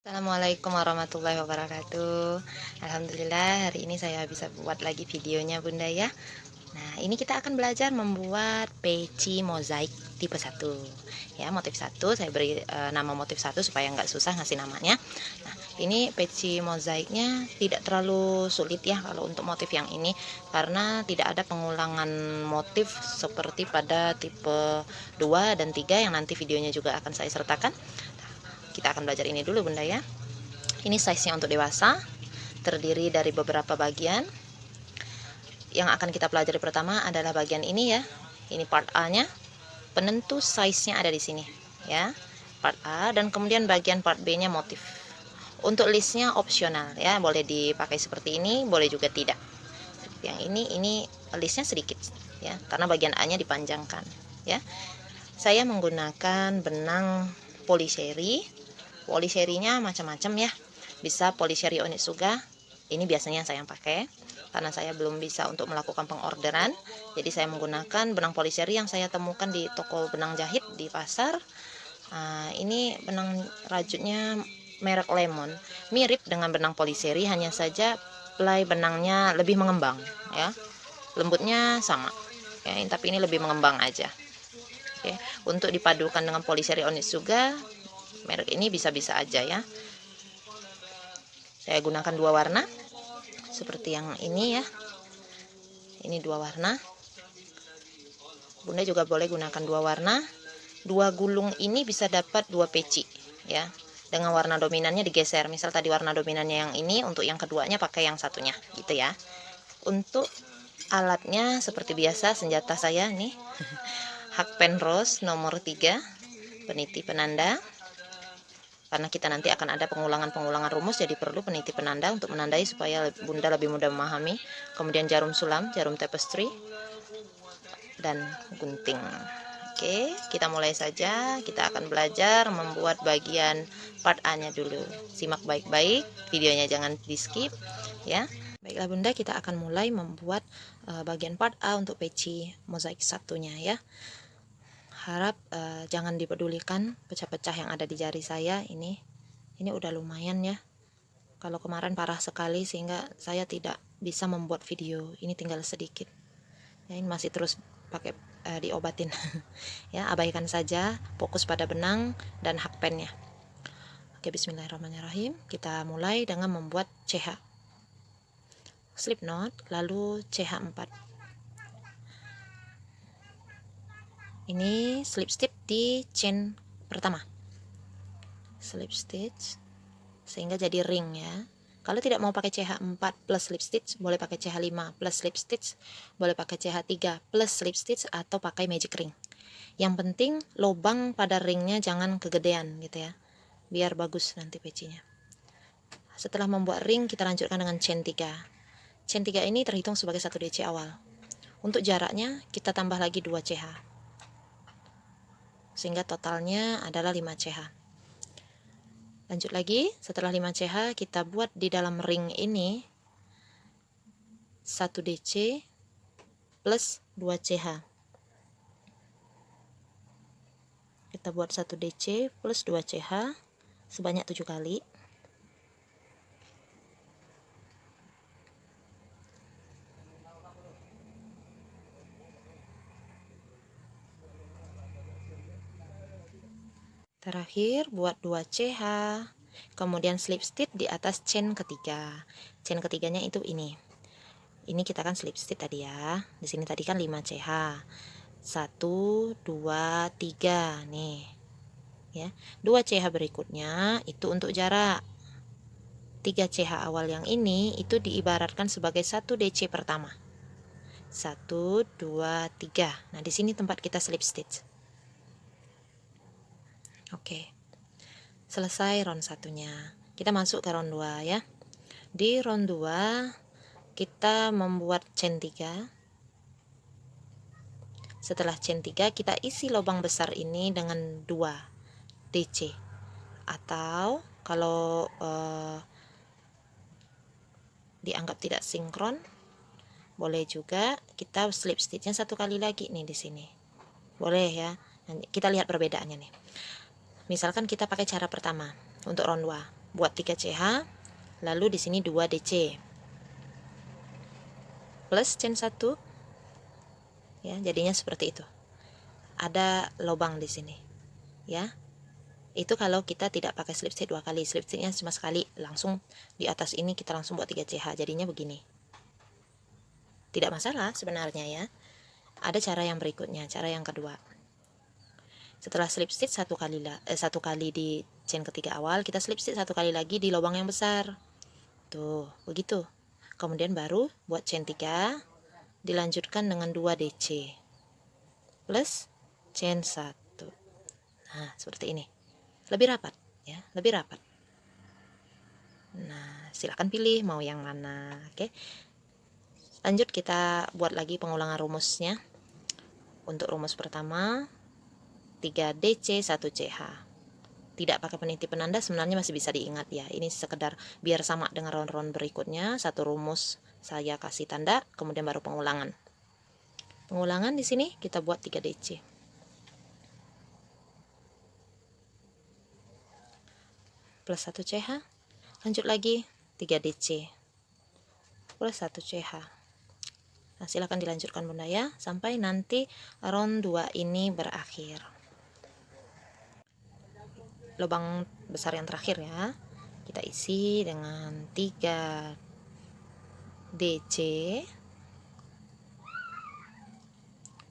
Assalamualaikum warahmatullahi wabarakatuh. Alhamdulillah hari ini saya bisa buat lagi videonya Bunda ya. Nah ini kita akan belajar membuat peci mozaik tipe 1 ya, motif 1. Saya beri nama motif 1 supaya nggak susah ngasih namanya. Nah ini peci mozaiknya tidak terlalu sulit ya kalau untuk motif yang ini, karena tidak ada pengulangan motif seperti pada tipe 2 dan 3 yang nanti videonya juga akan saya sertakan. Kita akan belajar ini dulu Bunda ya. Ini size-nya untuk dewasa, terdiri dari beberapa bagian. Yang akan kita pelajari pertama adalah bagian ini ya. Ini part A-nya. Penentu size-nya ada di sini ya. Part A, dan kemudian bagian part B-nya motif. Untuk listnya opsional ya, boleh dipakai seperti ini, boleh juga tidak. Yang ini listnya sedikit ya, karena bagian A-nya dipanjangkan ya. Saya menggunakan benang poliseri. Poliserinya macam-macam ya. Bisa poliseri Onitsuga, ini biasanya saya yang pakai karena saya belum bisa untuk melakukan pengorderan. Jadi saya menggunakan benang poliseri yang saya temukan di toko benang jahit di pasar. Ini benang rajutnya merek Lemon, mirip dengan benang poliseri, hanya saja play benangnya lebih mengembang ya. Lembutnya sama ya, tapi ini lebih mengembang aja. Oke, untuk dipadukan dengan poliseri Onitsuga merek ini bisa-bisa aja ya. Saya gunakan dua warna seperti yang ini ya. Ini dua warna. Bunda juga boleh gunakan dua warna. Dua gulung ini bisa dapat dua peci ya. Dengan warna dominannya digeser. Misal tadi warna dominannya yang ini, untuk yang keduanya pakai yang satunya gitu ya. Untuk alatnya seperti biasa, senjata saya nih. Hakpen Rose nomor 3, peniti penanda. Karena kita nanti akan ada pengulangan rumus, jadi perlu peniti penanda untuk menandai supaya Bunda lebih mudah memahami. Kemudian jarum sulam, jarum tapestry, dan gunting. Oke, kita mulai saja. Kita akan belajar membuat bagian part A-nya dulu. Simak baik-baik, videonya jangan di-skip ya. Baiklah Bunda, kita akan mulai membuat bagian part A untuk peci mozaik satunya ya. Harap jangan dipedulikan pecah-pecah yang ada di jari saya ini udah lumayan ya. Kalau kemarin parah sekali sehingga saya tidak bisa membuat video, ini tinggal sedikit ya, ini masih terus pakai diobatin ya. Abaikan saja, fokus pada benang dan hakpennya. Oke, bismillahirrahmanirrahim. Kita mulai dengan membuat CH, slip knot, lalu CH4. Ini slip stitch di chain pertama, slip stitch sehingga jadi ring ya. Kalau tidak mau pakai CH4 plus slip stitch, boleh pakai CH5 plus slip stitch, boleh pakai CH3 plus slip stitch, atau pakai magic ring. Yang penting lubang pada ringnya jangan kegedean gitu ya, biar bagus nanti pecinya. Setelah membuat ring, kita lanjutkan dengan chain 3. Chain 3 ini terhitung sebagai 1 DC awal. Untuk jaraknya kita tambah lagi 2 CH, sehingga totalnya adalah 5 CH. Lanjut lagi, setelah 5 CH kita buat di dalam ring ini 1 DC plus 2 CH. Kita buat 1 DC plus 2 CH sebanyak 7 kali. Terakhir buat 2 CH, kemudian slip stitch di atas chain ketiga. Chain ketiganya itu ini kita kan slip stitch tadi ya. Di sini tadi kan 5 CH, 1 2 3 nih ya. 2 CH berikutnya itu untuk jarak. 3 CH awal yang ini itu diibaratkan sebagai 1 DC pertama. 1 2 3. Nah, di sini tempat kita slip stitch. Oke, selesai round satunya. Kita masuk ke round 2 ya. Di round 2 kita membuat chain 3. Setelah chain 3 kita isi lubang besar ini dengan 2 DC, atau kalau dianggap tidak sinkron, boleh juga kita slip stitchnya 1 kali lagi nih di sini. Boleh ya. Nanti kita lihat perbedaannya nih. Misalkan kita pakai cara pertama untuk round 2, buat 3 CH, lalu di sini 2 DC plus chain 1 ya, jadinya seperti itu. Ada lubang di sini ya. Itu kalau kita tidak pakai slip stitch 2 kali, slip stitchnya cuma sekali, langsung di atas ini kita langsung buat 3 CH, jadinya begini. Tidak masalah sebenarnya ya. Ada cara yang berikutnya, cara yang kedua. Setelah slip stitch satu kali di chain ketiga awal, kita slip stitch 1 kali lagi di lubang yang besar. Tuh, begitu. Kemudian baru buat chain 3, dilanjutkan dengan 2 DC plus chain 1. Nah, seperti ini. Lebih rapat ya, lebih rapat. Nah, silahkan pilih mau yang mana. Oke. Lanjut kita buat lagi pengulangan rumusnya. Untuk rumus pertama 3 DC 1 CH. Tidak pakai peniti penanda sebenarnya masih bisa diingat ya. Ini sekedar biar sama dengan round-round berikutnya. Satu rumus saya kasih tanda, kemudian baru pengulangan. Pengulangan di sini kita buat 3 DC. Plus 1 CH. Lanjut lagi 3 DC. Plus 1 CH. Nah, silahkan dilanjutkan Bunda ya, sampai nanti round 2 ini berakhir. Lubang besar yang terakhir ya, kita isi dengan 3 DC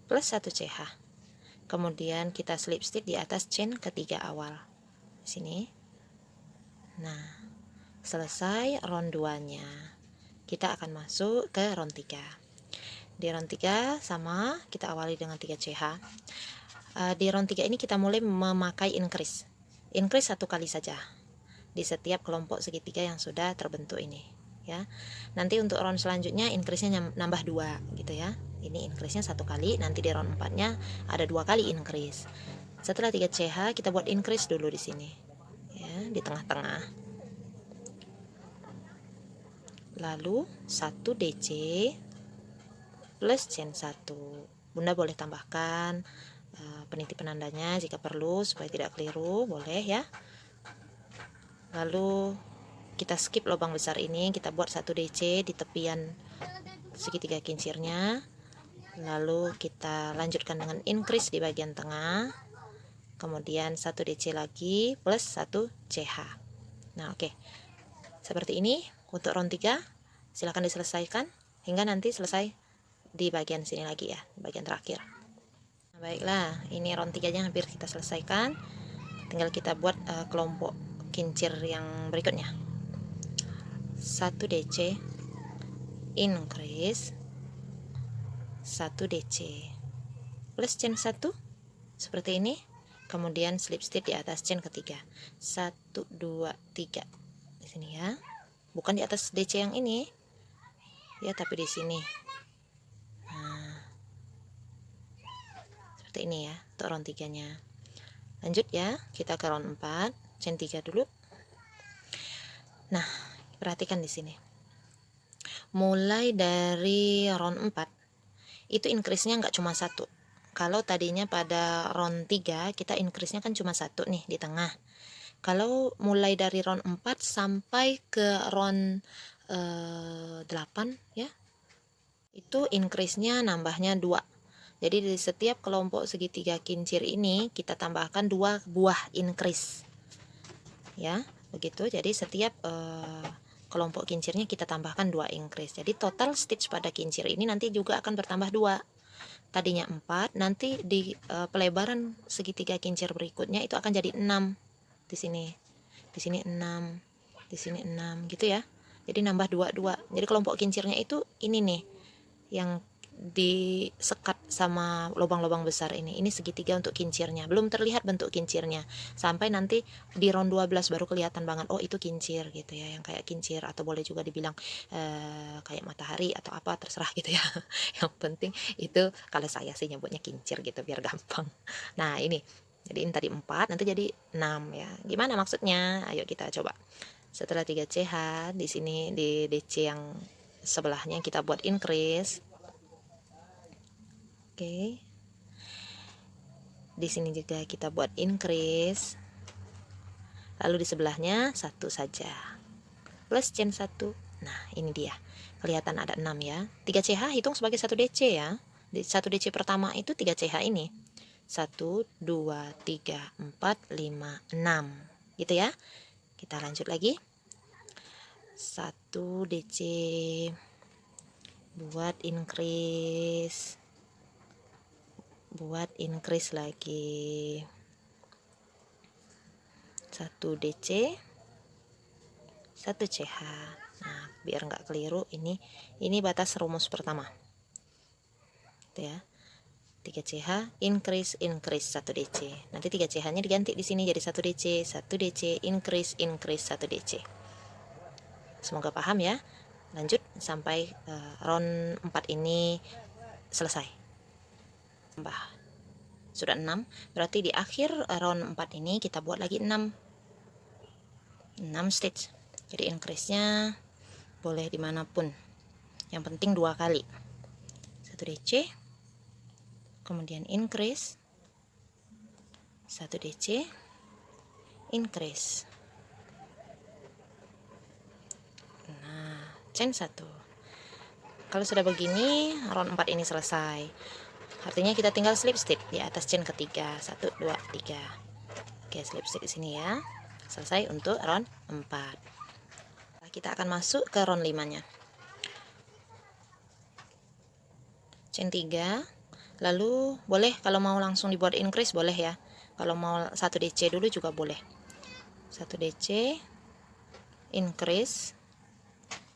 plus 1 CH. Kemudian kita slip stitch di atas chain ketiga awal. Sini. Nah, selesai round 2-nya. Kita akan masuk ke round 3. Di round 3 sama, kita awali dengan 3 CH. Di round 3 ini kita mulai memakai increase. Increase 1 kali saja di setiap kelompok segitiga yang sudah terbentuk ini ya. Nanti untuk round selanjutnya increase-nya nambah 2 gitu ya. Ini increase-nya 1 kali, nanti di round 4-nya ada 2 kali increase. Setelah 3 CH kita buat increase dulu di sini ya, di tengah-tengah. Lalu 1 DC plus chain 1. Bunda boleh tambahkan peniti penandanya jika perlu supaya tidak keliru, boleh ya. Lalu kita skip lubang besar ini, kita buat 1 DC di tepian segitiga kincirnya. Lalu kita lanjutkan dengan increase di bagian tengah. Kemudian 1 DC lagi plus 1 CH. Nah, oke. Seperti ini untuk round 3. Silahkan diselesaikan hingga nanti selesai di bagian sini lagi ya, bagian terakhir. Nah, baiklah, ini round 3-nya hampir kita selesaikan. Tinggal kita buat kelompok kincir yang berikutnya. 1 DC increase 1 DC plus chain 1 seperti ini. Kemudian slip stitch di atas chain ketiga. 1 2 3 di sini ya. Bukan di atas DC yang ini ya, tapi di sini. Nah, seperti ini ya untuk round 3-nya. Lanjut ya, kita ke round 4, chain 3 dulu. Nah, perhatikan di sini. Mulai dari round 4 itu increase-nya nggak cuma 1. Kalau tadinya pada round 3 kita increase-nya kan cuma 1 nih di tengah. Kalau mulai dari round 4 sampai ke round 8 ya, itu increase-nya nambahnya 2. Jadi di setiap kelompok segitiga kincir ini kita tambahkan 2 buah increase ya, begitu. Jadi setiap kelompok kincirnya kita tambahkan 2 increase. Jadi total stitch pada kincir ini nanti juga akan bertambah 2. Tadinya 4, nanti di pelebaran segitiga kincir berikutnya itu akan jadi 6. Di sini 6, di sini 6 gitu ya. Jadi nambah 2. Jadi kelompok kincirnya itu ini nih yang disekat sama lubang-lubang besar ini segitiga untuk kincirnya, belum terlihat bentuk kincirnya sampai nanti di round 12 baru kelihatan banget, oh itu kincir gitu ya, yang kayak kincir atau boleh juga dibilang kayak matahari atau apa, terserah gitu ya. Yang penting itu kalau saya sih nyebutnya kincir gitu biar gampang. Nah ini jadi ini tadi 4, nanti jadi 6 ya. Gimana maksudnya? Ayo kita coba. Setelah 3 CH di sini di DC yang sebelahnya kita buat increase. Oke. Di sini juga kita buat increase. lalu di sebelahnya 1 saja, plus chain 1. Nah ini dia, kelihatan ada 6 ya. 3 CH hitung sebagai 1 DC ya. 1 DC pertama itu 3 CH ini, 1 2 3 4 5 6 gitu ya. Kita lanjut lagi, 1 DC buat increase lagi, 1 DC 1 CH. Nah biar nggak keliru, ini batas rumus pertama itu ya. 3 CH increase 1 DC, nanti 3 CH nya diganti di sini jadi 1 DC 1 DC increase 1 DC. Semoga paham ya. Lanjut sampai round 4 ini selesai. Sudah 6, berarti di akhir round 4 ini kita buat lagi 6 stitch. Jadi increase nya boleh dimanapun, yang penting 2 kali, 1 DC, kemudian increase 1 DC, increase. Nah chain 1. Kalau sudah begini round 4 ini selesai, artinya kita tinggal slip stitch di atas chain ketiga, 1 2 3. Oke, slip stitch di sini ya. Selesai untuk round 4. Nah, kita akan masuk ke round 5 nya, chain 3. Lalu boleh kalau mau langsung dibuat increase boleh ya, kalau mau 1 DC dulu juga boleh. 1 DC increase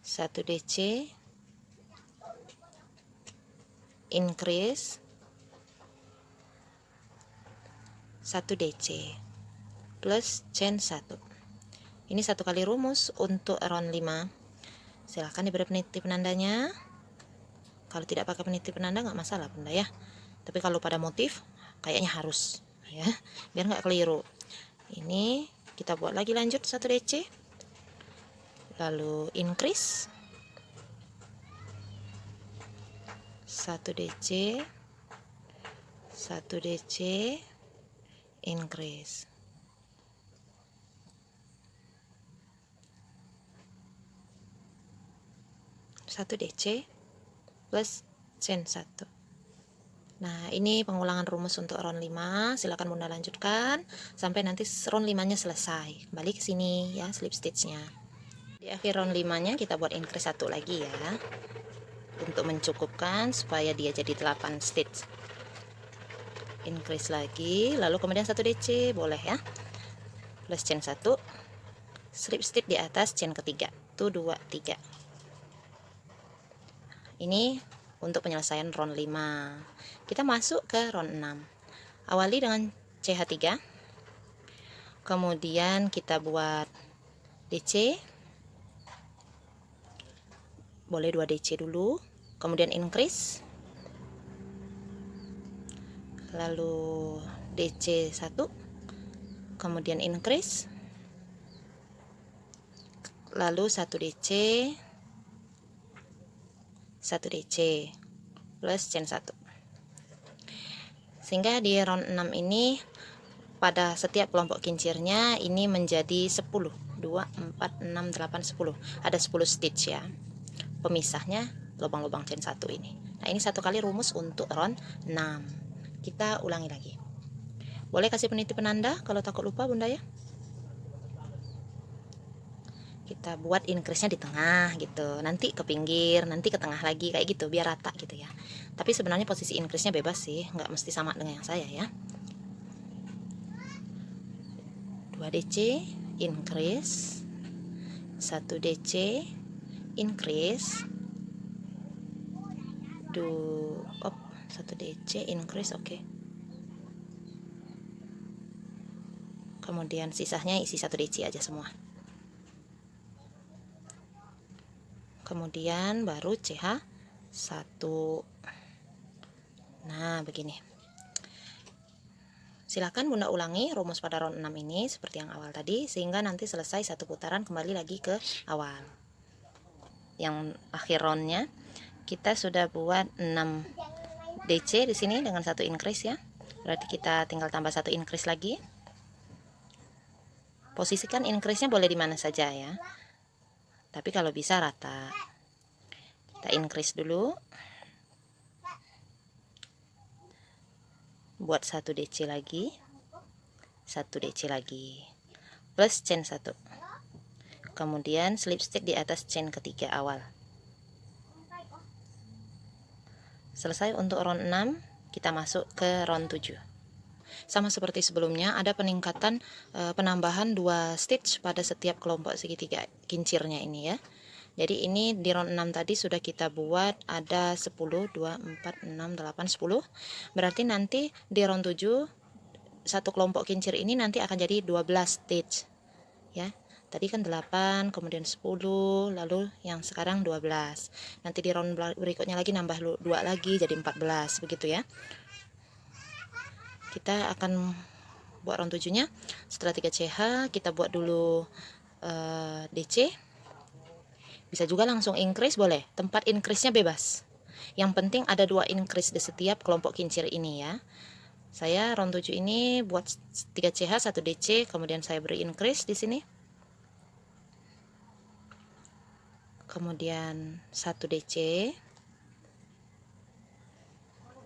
1 DC increase 1 DC plus chain 1. Ini 1 kali rumus untuk round 5. Silahkan diberi peniti penandanya. Kalau tidak pakai peniti penanda nggak masalah bunda ya, tapi kalau pada motif kayaknya harus ya, biar nggak keliru. Ini kita buat lagi lanjut 1 DC, lalu increase 1 DC 1 DC increase. Satu DC plus chain 1. Nah ini pengulangan rumus untuk round 5. Silakan bunda lanjutkan sampai nanti round 5 nya selesai. Kembali ke sini ya, slip stitch nya. Di akhir round 5 nya kita buat increase 1 lagi ya, untuk mencukupkan supaya dia jadi 8 stitch. Increase lagi, lalu kemudian 1 DC boleh ya, plus chain 1, slip stitch di atas chain ketiga, 1 2 3. Ini untuk penyelesaian round 5. Kita masuk ke round 6. Awali dengan CH3, kemudian kita buat DC, boleh 2 DC dulu, kemudian increase, lalu DC 1, kemudian increase, lalu 1 DC 1 DC plus chain 1, sehingga di round 6 ini pada setiap kelompok kincirnya ini menjadi 10, 2 4 6 8 10, ada 10 stitch ya, pemisahnya lubang-lubang chain 1 ini. Nah ini 1 kali rumus untuk round 6. Kita ulangi lagi, boleh kasih peniti penanda kalau takut lupa bunda ya. Kita buat increase nya di tengah gitu, nanti ke pinggir, nanti ke tengah lagi, kayak gitu biar rata gitu ya. Tapi sebenarnya posisi increase nya bebas sih, nggak mesti sama dengan yang saya ya. 2 DC increase, 1 DC increase, 1 DC increase, oke. Kemudian sisanya isi 1 DC aja semua. Kemudian baru CH 1. Nah begini, silakan bunda ulangi rumus pada round 6 ini seperti yang awal tadi, sehingga nanti selesai 1 putaran kembali lagi ke awal. Yang akhir roundnya kita sudah buat 6 DC di sini dengan 1 increase ya, berarti kita tinggal tambah 1 increase lagi. Posisikan increase-nya boleh di mana saja ya, tapi kalau bisa rata. Kita increase dulu, buat 1 DC lagi, 1 DC lagi, plus chain 1, kemudian slip stitch di atas chain ketiga awal. Selesai untuk round 6, kita masuk ke round 7. Sama seperti sebelumnya, ada peningkatan penambahan 2 stitch pada setiap kelompok segitiga kincirnya ini ya. Jadi ini di round 6 tadi sudah kita buat ada 10, 2, 4, 6, 8, 10. Berarti nanti di round 7 satu kelompok kincir ini nanti akan jadi 12 stitch ya. Tadi kan 8, kemudian 10, lalu yang sekarang 12. Nanti di round berikutnya lagi nambah 2 lagi jadi 14 begitu ya. Kita akan buat round 7-nya. Setelah 3 CH kita buat dulu DC. Bisa juga langsung increase boleh, tempat increase-nya bebas. Yang penting ada 2 increase di setiap kelompok kincir ini ya. Saya round 7 ini buat 3 CH 1 DC, kemudian saya beri increase di sini. Kemudian 1 DC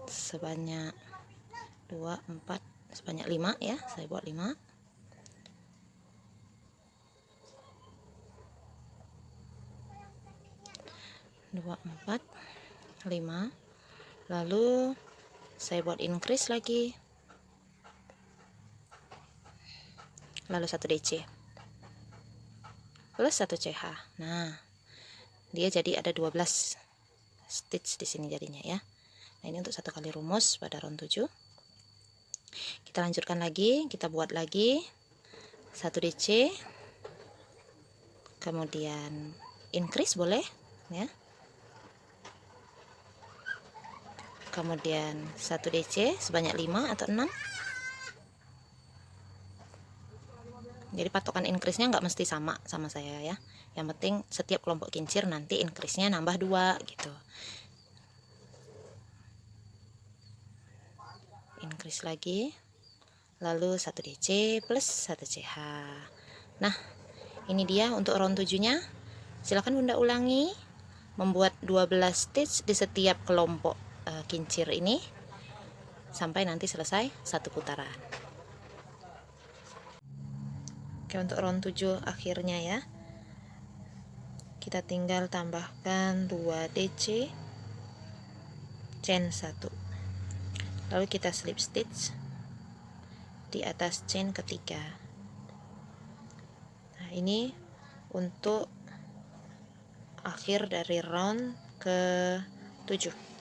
sebanyak 2, 4, sebanyak 5 ya, saya buat 5. Dua, 4, 5. Lalu saya buat increase lagi, lalu 1 DC plus 1 CH. Nah, dia jadi ada 12 stitch di sini jadinya ya. Nah, ini untuk 1 kali rumus pada round 7. Kita lanjutkan lagi, kita buat lagi 1 DC, kemudian increase boleh ya, kemudian 1 DC sebanyak 5 atau 6. Jadi patokan increase-nya nggak mesti sama saya ya. Yang penting setiap kelompok kincir nanti increase-nya nambah 2 gitu. Increase lagi, lalu 1 DC plus 1 CH. Nah, ini dia untuk round 7-nya. Silahkan Bunda ulangi membuat 12 stitch di setiap kelompok kincir ini sampai nanti selesai 1 putaran. Oke, untuk round 7 akhirnya ya, kita tinggal tambahkan 2 DC, chain 1, lalu kita slip stitch di atas chain ketiga. Nah, ini untuk akhir dari round ke 7.